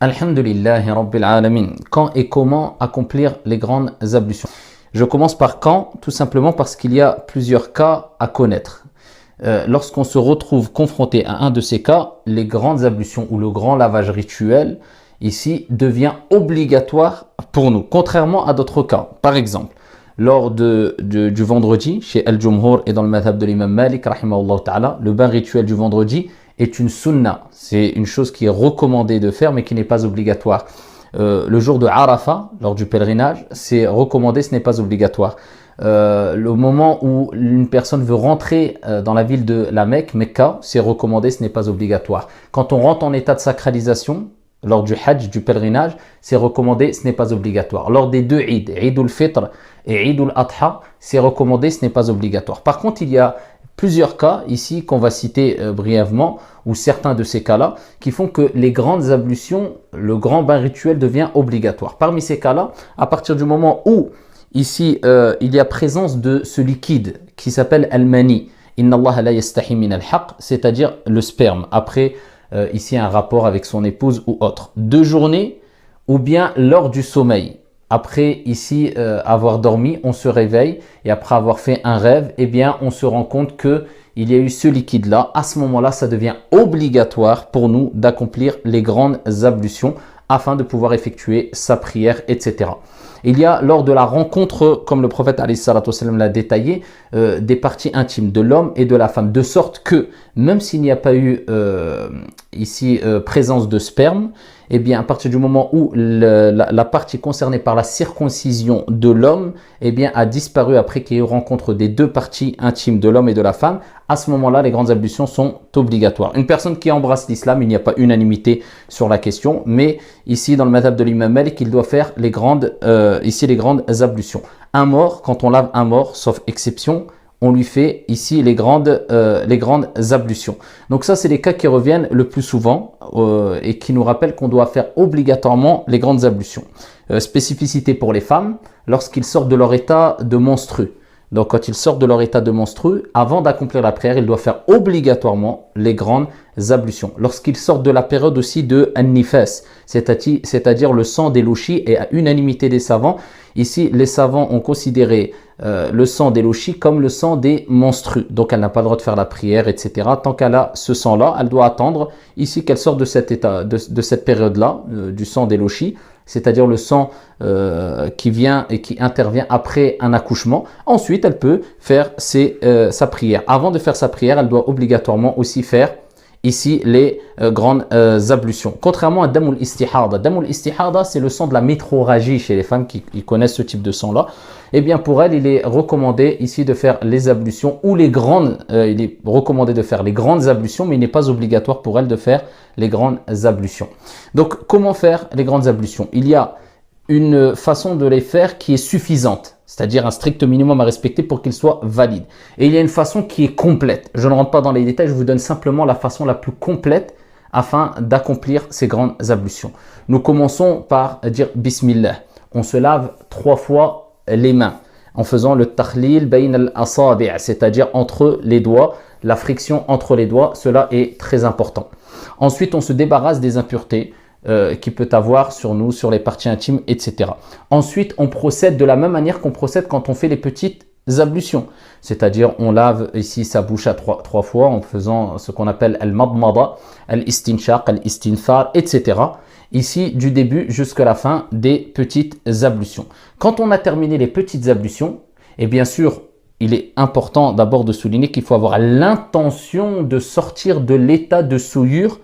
Alhamdulillahi Rabbil Alamin. Quand et comment accomplir les grandes ablutions? Je commence par quand, tout simplement parce qu'il y a plusieurs cas à connaître. Lorsqu'on se retrouve confronté à un de ces cas, les grandes ablutions ou le grand lavage rituel, ici, devient obligatoire pour nous, contrairement à d'autres cas. Par exemple, lors du vendredi, chez Al-Jumhur et dans le madhab de l'imam Malik, rahimahullah ta'ala, le bain rituel du vendredi est une sunna. C'est une chose qui est recommandée de faire, mais qui n'est pas obligatoire. Le jour de Arafah, lors du pèlerinage, c'est recommandé, ce n'est pas obligatoire. Le moment où une personne veut rentrer dans la ville de la Mecca, c'est recommandé, ce n'est pas obligatoire. Quand on rentre en état de sacralisation, lors du Hajj, du pèlerinage, c'est recommandé, ce n'est pas obligatoire. Lors des deux Eid, Eid al-Fitr et Eid al-Adha, c'est recommandé, ce n'est pas obligatoire. Par contre, il y a plusieurs cas ici qu'on va citer brièvement, ou certains de ces cas-là, qui font que les grandes ablutions, le grand bain rituel devient obligatoire. Parmi ces cas-là, à partir du moment où ici il y a présence de ce liquide qui s'appelle al-mani, inna Allah la yastahi min al-haq, c'est-à-dire le sperme, après ici un rapport avec son épouse ou autre, de journée ou bien lors du sommeil. Après ici avoir dormi, on se réveille et après avoir fait un rêve, eh bien on se rend compte que il y a eu ce liquide là. À ce moment là, ça devient obligatoire pour nous d'accomplir les grandes ablutions afin de pouvoir effectuer sa prière, etc. Il y a lors de la rencontre, comme le prophète alayhi salatu wassalam l'a détaillé, des parties intimes de l'homme et de la femme, de sorte que même s'il n'y a pas eu ici présence de sperme, eh bien à partir du moment où la partie concernée par la circoncision de l'homme eh bien a disparu après qu'il y ait eu rencontre des deux parties intimes de l'homme et de la femme, à ce moment-là les grandes ablutions sont obligatoires. Une personne qui embrasse l'islam, il n'y a pas unanimité sur la question, mais ici dans le madhab de l'imam Malik, il doit faire les grandes ablutions. Un mort, quand on lave un mort, sauf exception, on lui fait ici les grandes ablutions. Donc ça, c'est les cas qui reviennent le plus souvent et qui nous rappellent qu'on doit faire obligatoirement les grandes ablutions. Spécificité pour les femmes, lorsqu'ils sortent de leur état de menstru. Donc quand ils sortent de leur état de menstru, avant d'accomplir la prière, ils doivent faire obligatoirement les grandes ablutions. Lorsqu'ils sortent de la période aussi de an-nifas, c'est-à-dire le sang des louchis, et à unanimité des savants, ici les savants ont considéré le sang des louchis comme le sang des menstrues. Donc elle n'a pas le droit de faire la prière, etc. Tant qu'elle a ce sang-là, elle doit attendre ici qu'elle sorte de cet état, de cette période-là, du sang des louchis, c'est-à-dire le sang qui vient et qui intervient après un accouchement. Ensuite, elle peut faire sa prière. Avant de faire sa prière, elle doit obligatoirement aussi faire ici les grandes ablutions. Contrairement à Damul Istihada. Damul Istihada, c'est le sang de la métrorragie chez les femmes qui connaissent ce type de sang-là. Eh bien, pour elle, il est recommandé ici de faire les ablutions ou il est recommandé de faire les grandes ablutions, mais il n'est pas obligatoire pour elle de faire les grandes ablutions. Donc, comment faire les grandes ablutions? Il y a une façon de les faire qui est suffisante, c'est-à-dire un strict minimum à respecter pour qu'il soit valide. Et il y a une façon qui est complète. Je ne rentre pas dans les détails, je vous donne simplement la façon la plus complète afin d'accomplir ces grandes ablutions. Nous commençons par dire Bismillah. On se lave 3 fois les mains en faisant le takhlil bayn al-asabi', c'est-à-dire entre les doigts, la friction entre les doigts, cela est très important. Ensuite, on se débarrasse des impuretés qui peut avoir sur nous, sur les parties intimes, etc. Ensuite, on procède de la même manière qu'on procède quand on fait les petites ablutions. C'est-à-dire, on lave ici sa bouche à 3 fois en faisant ce qu'on appelle al-madmada, al-istinshaq, al-istinthar, etc. Ici, du début jusqu'à la fin des petites ablutions. Quand on a terminé les petites ablutions, et bien sûr, il est important d'abord de souligner qu'il faut avoir l'intention de sortir de l'état de souillure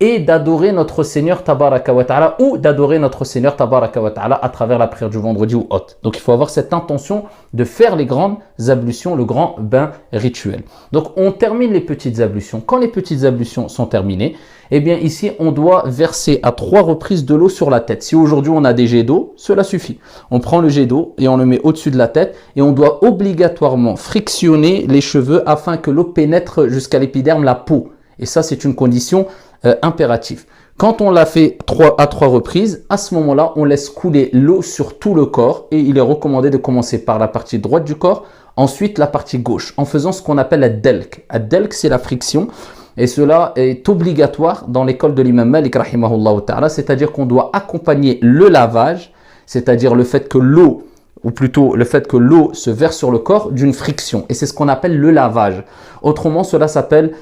et d'adorer notre Seigneur Tabaraka wa Ta'ala ou d'adorer notre Seigneur Tabaraka wa Ta'ala à travers la prière du vendredi ou autre. Donc il faut avoir cette intention de faire les grandes ablutions, le grand bain rituel. Donc on termine les petites ablutions. Quand les petites ablutions sont terminées, eh bien ici on doit verser à 3 reprises de l'eau sur la tête. Si aujourd'hui on a des jets d'eau, cela suffit. On prend le jet d'eau et on le met au-dessus de la tête et on doit obligatoirement frictionner les cheveux afin que l'eau pénètre jusqu'à l'épiderme, la peau. Et ça c'est une condition impératif. Quand on l'a fait à 3 reprises, à ce moment-là, on laisse couler l'eau sur tout le corps et il est recommandé de commencer par la partie droite du corps, ensuite la partie gauche, en faisant ce qu'on appelle ad-dalk. Ad-dalk, c'est la friction Et cela est obligatoire dans l'école de l'imam Malik, rahimahullah ta'ala, c'est-à-dire qu'on doit accompagner le lavage, c'est-à-dire le fait que l'eau, ou plutôt le fait que l'eau se verse sur le corps d'une friction. Et c'est ce qu'on appelle le lavage. Autrement, cela s'appelle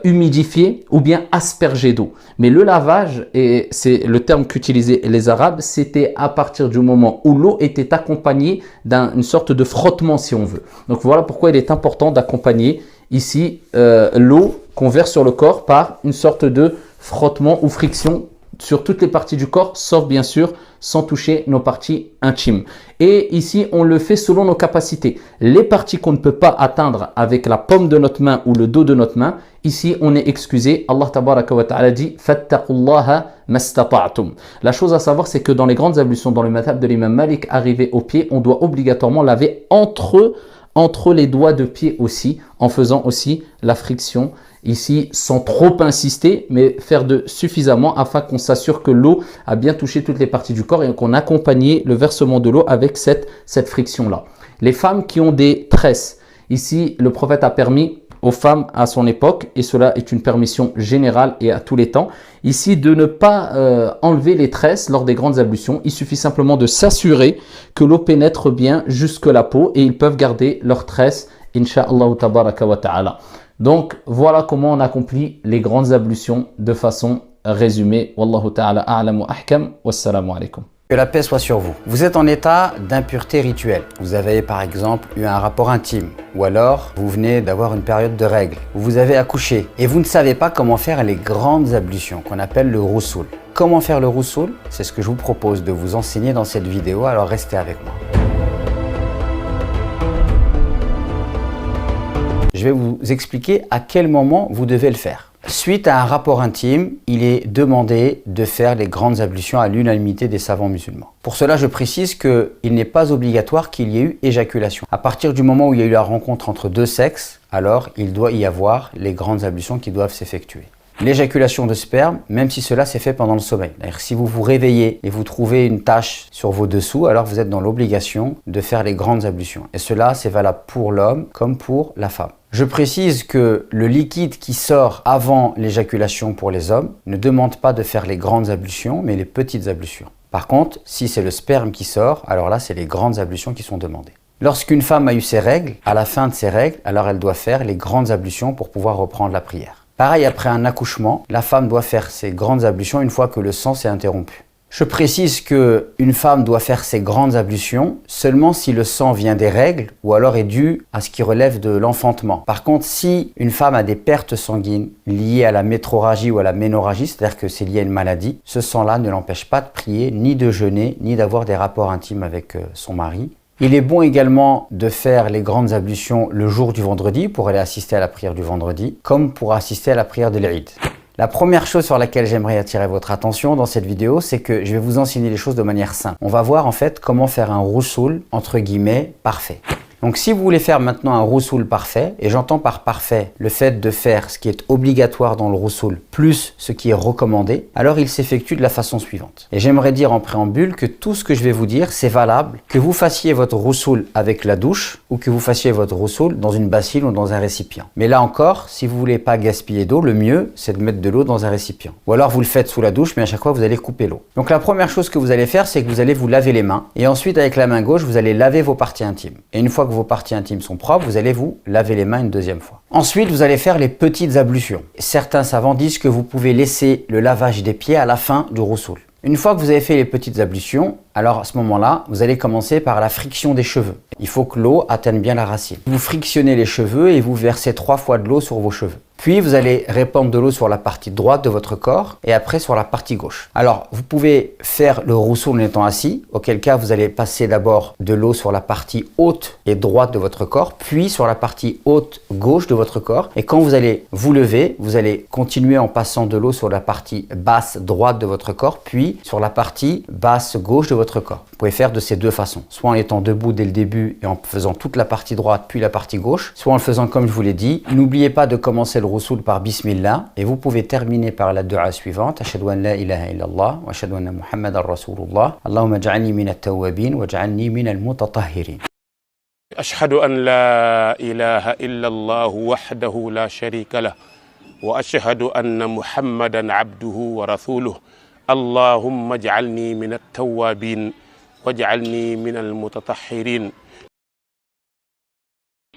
humidifier ou bien asperger d'eau. Mais le lavage, et c'est le terme qu'utilisaient les Arabes, c'était à partir du moment où l'eau était accompagnée d'une sorte de frottement, si on veut. Donc voilà pourquoi il est important d'accompagner ici l'eau qu'on verse sur le corps par une sorte de frottement ou friction sur toutes les parties du corps, sauf bien sûr sans toucher nos parties intimes. Et ici, on le fait selon nos capacités. Les parties qu'on ne peut pas atteindre avec la paume de notre main ou le dos de notre main, ici, on est excusé. Allah tabaraka wa ta'ala dit « Fattaqullaha mastata'tum ». La chose à savoir, c'est que dans les grandes ablutions, dans le madhab de l'imam Malik, arrivé au pied, on doit obligatoirement laver entre les doigts de pied aussi, en faisant aussi la friction ici, sans trop insister, mais faire de suffisamment afin qu'on s'assure que l'eau a bien touché toutes les parties du corps et qu'on accompagne le versement de l'eau avec cette friction-là. Les femmes qui ont des tresses, ici, le prophète a permis aux femmes à son époque, et cela est une permission générale et à tous les temps, ici de ne pas enlever les tresses lors des grandes ablutions. Il suffit simplement de s'assurer que l'eau pénètre bien jusque la peau et ils peuvent garder leurs tresses, incha'Allah tabaraka wa ta'ala. Donc voilà comment on accomplit les grandes ablutions de façon résumée. Wallahu ta'ala a'lam wa ahkam. Wassalamu alaikum. Que la paix soit sur vous. Vous êtes en état d'impureté rituelle. Vous avez par exemple eu un rapport intime, ou alors vous venez d'avoir une période de règles, ou vous avez accouché, et vous ne savez pas comment faire les grandes ablutions qu'on appelle le roussoul. Comment faire le roussoul? C'est ce que je vous propose de vous enseigner dans cette vidéo, alors restez avec moi. Je vais vous expliquer à quel moment vous devez le faire. Suite à un rapport intime, il est demandé de faire les grandes ablutions à l'unanimité des savants musulmans. Pour cela, je précise qu'il n'est pas obligatoire qu'il y ait eu éjaculation. À partir du moment où il y a eu la rencontre entre deux sexes, alors il doit y avoir les grandes ablutions qui doivent s'effectuer. L'éjaculation de sperme, même si cela s'est fait pendant le sommeil. C'est-à-dire si vous vous réveillez et vous trouvez une tache sur vos dessous, alors vous êtes dans l'obligation de faire les grandes ablutions. Et cela, c'est valable pour l'homme comme pour la femme. Je précise que le liquide qui sort avant l'éjaculation pour les hommes ne demande pas de faire les grandes ablutions, mais les petites ablutions. Par contre, si c'est le sperme qui sort, alors là, c'est les grandes ablutions qui sont demandées. Lorsqu'une femme a eu ses règles, à la fin de ses règles, alors elle doit faire les grandes ablutions pour pouvoir reprendre la prière. Pareil, après un accouchement, la femme doit faire ses grandes ablutions une fois que le sang s'est interrompu. Je précise qu'une femme doit faire ses grandes ablutions seulement si le sang vient des règles ou alors est dû à ce qui relève de l'enfantement. Par contre, si une femme a des pertes sanguines liées à la métrorragie ou à la ménorragie, c'est-à-dire que c'est lié à une maladie, ce sang-là ne l'empêche pas de prier, ni de jeûner, ni d'avoir des rapports intimes avec son mari. Il est bon également de faire les grandes ablutions le jour du vendredi pour aller assister à la prière du vendredi, comme pour assister à la prière de l'Eid. La première chose sur laquelle j'aimerais attirer votre attention dans cette vidéo, c'est que je vais vous enseigner les choses de manière simple. On va voir en fait comment faire un roussoul, entre guillemets, parfait. Donc si vous voulez faire maintenant un roussoul parfait, et j'entends par parfait le fait de faire ce qui est obligatoire dans le roussoul plus ce qui est recommandé, alors il s'effectue de la façon suivante. Et j'aimerais dire en préambule que tout ce que je vais vous dire, c'est valable que vous fassiez votre roussoul avec la douche ou que vous fassiez votre roussoul dans une bassine ou dans un récipient. Mais là encore, si vous voulez pas gaspiller d'eau, le mieux c'est de mettre de l'eau dans un récipient. Ou alors vous le faites sous la douche, mais à chaque fois vous allez couper l'eau. Donc la première chose que vous allez faire, c'est que vous allez vous laver les mains et ensuite avec la main gauche, vous allez laver vos parties intimes. Et une fois que vos parties intimes sont propres, vous allez vous laver les mains une deuxième fois. Ensuite, vous allez faire les petites ablutions. Certains savants disent que vous pouvez laisser le lavage des pieds à la fin du roussoul. Une fois que vous avez fait les petites ablutions, alors à ce moment-là, vous allez commencer par la friction des cheveux. Il faut que l'eau atteigne bien la racine. Vous frictionnez les cheveux et vous versez 3 fois de l'eau sur vos cheveux. Puis vous allez répandre de l'eau sur la partie droite de votre corps et après sur la partie gauche. Alors vous pouvez faire le roussoul en étant assis, auquel cas vous allez passer d'abord de l'eau sur la partie haute et droite de votre corps, puis sur la partie haute gauche de votre corps. Et quand vous allez vous lever, vous allez continuer en passant de l'eau sur la partie basse droite de votre corps, puis sur la partie basse gauche de votre corps. Vous pouvez faire de ces deux façons, soit en étant debout dès le début et en faisant toute la partie droite puis la partie gauche, soit en le faisant comme je vous l'ai dit. N'oubliez pas de commencer le roussoul par Bismillah et vous pouvez terminer par la dua suivante. Ashhadu an la ilaha illallah wa ashhadu anna Muhammadan Rasulullah. Allahumma ij'alni min at-tawwabin waj'alni min al-mutatahhirin. أشهد أن لا إله إلا الله وحده لا شريك له وأشهد أن محمدا عبده ورسوله اللهم اجعلني من التوابين واجعلني من المتطهرين.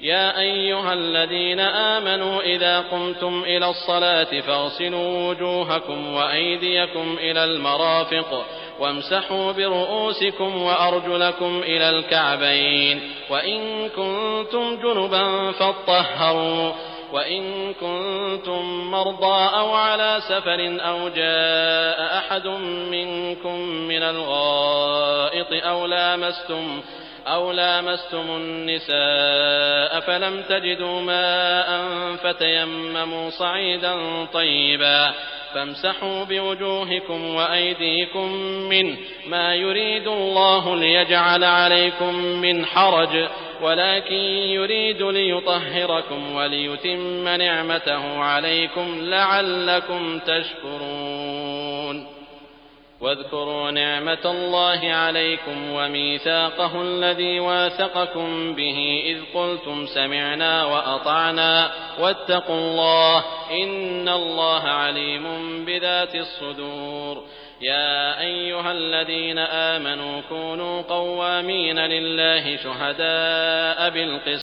يا أيها الذين آمنوا إذا قمتم إلى الصلاة فاغسلوا وجوهكم وأيديكم إلى المرافق وامسحوا برؤوسكم وأرجلكم إلى الكعبين وإن كنتم جنبا فاطهروا وإن كنتم مرضى أو على سفر أو جاء أحد منكم من الغائط أو لامستم النساء فلم تجدوا ماء فتيمموا صعيدا طيبا فامسحوا بوجوهكم وأيديكم منه ما يريد الله ليجعل عليكم من حرج ولكن يريد ليطهركم وليتم نعمته عليكم لعلكم تشكرون. واذكروا نعمة الله عليكم وميثاقه الذي واثقكم به إذ قلتم سمعنا وأطعنا واتقوا الله إن الله عليم بذات الصدور. يا أيها الذين آمنوا كونوا قوامين لله شهداء بالقسط